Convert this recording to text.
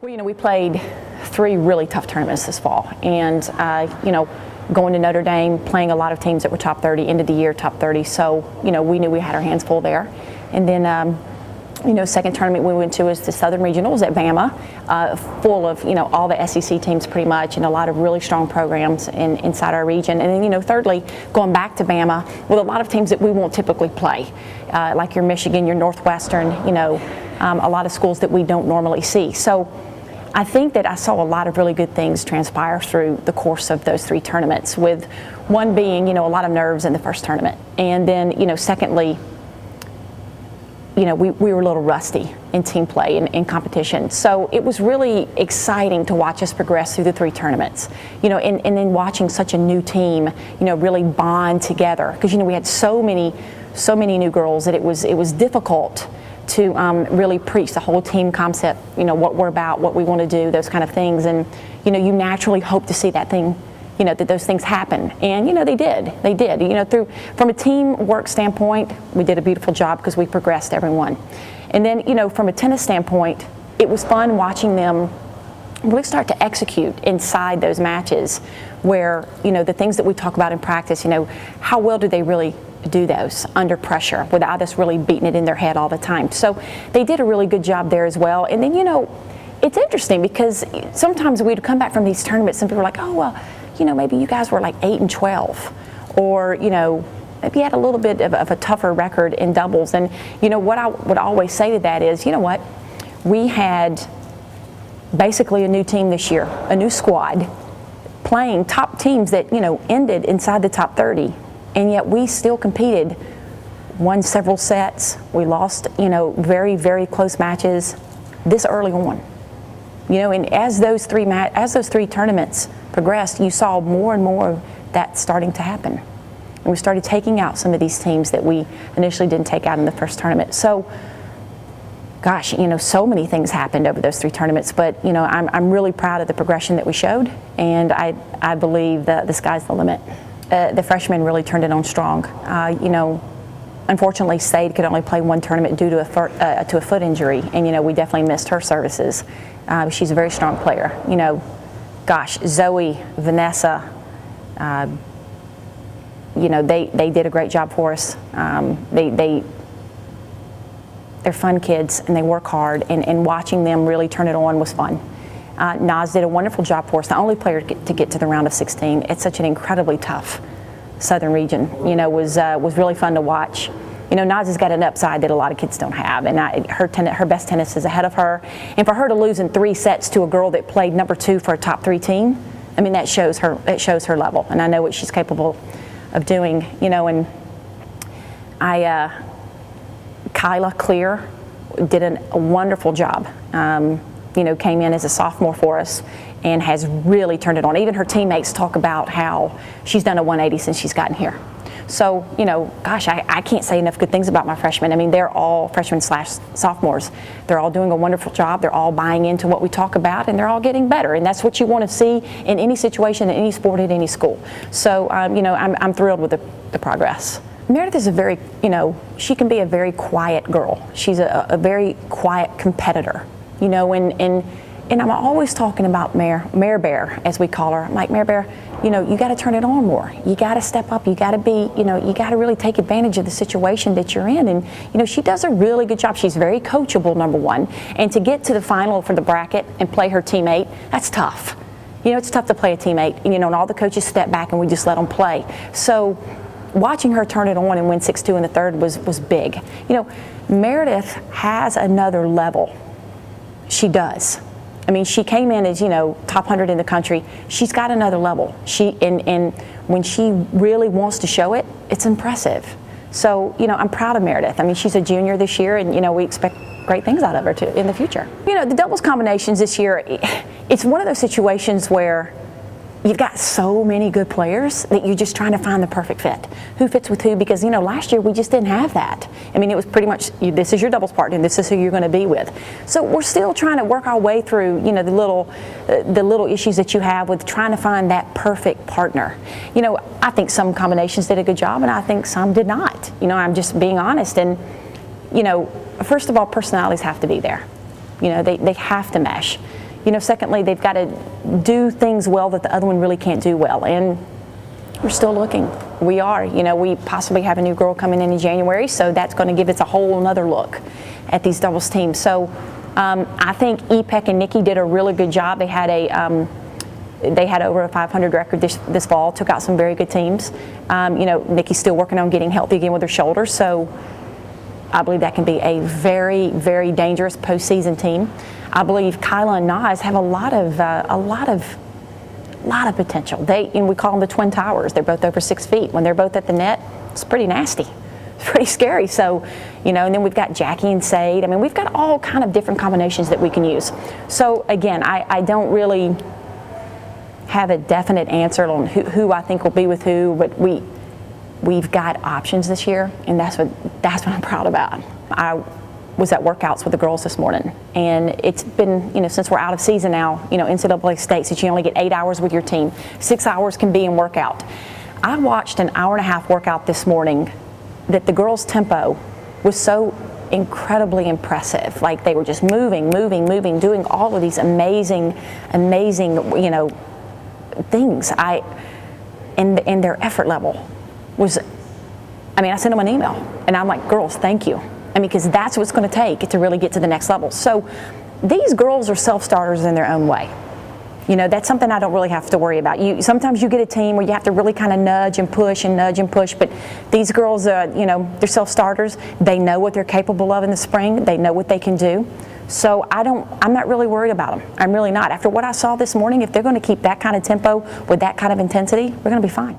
Well, we played 3 really tough tournaments this fall, and going to Notre Dame, playing a lot of teams that were top 30, end of the year top 30. So we knew we had our hands full there. And then second tournament we went to was the Southern Regionals at Bama, full of all the SEC teams pretty much, and a lot of really strong programs inside our region. And then thirdly, going back to Bama with a lot of teams that we won't typically play, like your Michigan, your Northwestern, a lot of schools that we don't normally see. So I think that I saw a lot of really good things transpire through the course of those 3 tournaments, with one being, a lot of nerves in the first tournament. And then, secondly, we were a little rusty in team play and in competition. So it was really exciting to watch us progress through the 3 tournaments, and then watching such a new team, really bond together. Because, we had so many new girls that it was difficult to really preach the whole team concept, what we're about, what we want to do, those kind of things. And, you naturally hope to see that thing, that those things happen. And, they did. From a teamwork standpoint, we did a beautiful job because we progressed everyone. And then, from a tennis standpoint, it was fun watching them really start to execute inside those matches where, the things that we talk about in practice, how well do they really do those under pressure without us really beating it in their head all the time. So they did a really good job there as well. And then, it's interesting because sometimes we'd come back from these tournaments and people were like, oh, well, maybe you guys were like 8 and 12, or, maybe you had a little bit of a tougher record in doubles. And, what I would always say to that is, what? We had basically a new team this year, a new squad, playing top teams that, ended inside the top 30. And yet we still competed, won several sets. We lost, very, very close matches this early on. And as those 3 tournaments progressed, you saw more and more of that starting to happen. And we started taking out some of these teams that we initially didn't take out in the first tournament. So, gosh, so many things happened over those 3 tournaments. But, I'm really proud of the progression that we showed, and I believe that the sky's the limit. The freshmen really turned it on strong. Unfortunately, Sade could only play 1 tournament due to a foot injury, and we definitely missed her services. She's a very strong player. Gosh, Zoe, Vanessa, they did a great job for us. They're fun kids and they work hard, and watching them really turn it on was fun. Naz did a wonderful job for us, the only player to get to the round of 16. It's such an incredibly tough Southern region. Was really fun to watch. Naz has got an upside that a lot of kids don't have, and her best tennis is ahead of her. And for her to lose in 3 sets to a girl that played number 2 for a top 3 team, I mean, that shows her level, and I know what she's capable of doing. And Kyla Clear did a wonderful job. Came in as a sophomore for us and has really turned it on. Even her teammates talk about how she's done a 180 since she's gotten here. So, gosh, I can't say enough good things about my freshmen. I mean, they're all freshmen / sophomores. They're all doing a wonderful job. They're all buying into what we talk about, and they're all getting better. And that's what you want to see in any situation, in any sport, at any school. So, I'm thrilled with the progress. Meredith is a very, she can be a very quiet girl. She's a very quiet competitor. And I'm always talking about Mare Bear, as we call her. I'm like, Mare Bear, you got to turn it on more. You got to step up. You got to be, you got to really take advantage of the situation that you're in. And, she does a really good job. She's very coachable, number one. And to get to the final for the bracket and play her teammate, that's tough. It's tough to play a teammate. And all the coaches step back and we just let them play. So watching her turn it on and win 6-2 in the third was big. Meredith has another level. She does. I mean, she came in as, top 100 in the country. She's got another level. And when she really wants to show it, it's impressive. So, I'm proud of Meredith. I mean, she's a junior this year, and, we expect great things out of her, too, in the future. The doubles combinations this year, it's one of those situations where you've got so many good players that you're just trying to find the perfect fit. Who fits with who? Because, last year we just didn't have that. I mean, it was pretty much, this is your doubles partner and this is who you're going to be with. So we're still trying to work our way through, the little issues that you have with trying to find that perfect partner. I think some combinations did a good job and I think some did not. I'm just being honest. And, first of all, personalities have to be there. They have to mesh. secondly, they've got to do things well that the other one really can't do well. And we're still looking. We are. We possibly have a new girl coming in January, so that's going to give us a whole another look at these doubles teams. So I think EPEC and Nikki did a really good job. They had over a 500 record this fall, took out some very good teams. Nikki's still working on getting healthy again with her shoulder, so I believe that can be a very, very dangerous postseason team. I believe Kyla and Naz have a lot of potential. We call them the Twin Towers. They're both over 6 feet. When they're both at the net, it's pretty nasty. It's pretty scary. So, and then we've got Jackie and Sade. I mean, we've got all kind of different combinations that we can use. So again, I don't really have a definite answer on who I think will be with who, but we've got options this year, and that's what I'm proud about. I was at workouts with the girls this morning, and it's been, since we're out of season now, NCAA states that you only get 8 hours with your team. 6 hours can be in workout. I watched an hour and a half workout this morning that the girls' tempo was so incredibly impressive. Like they were just moving, doing all of these amazing, things. And their effort level was, I sent them an email, and I'm like, girls, thank you. Because that's what it's going to take to really get to the next level. So these girls are self-starters in their own way. That's something I don't really have to worry about. Sometimes you get a team where you have to really kind of nudge and push, but these girls, they're self-starters. They know what they're capable of in the spring. They know what they can do. So I'm not really worried about them. I'm really not. After what I saw this morning, if they're going to keep that kind of tempo with that kind of intensity, we're going to be fine.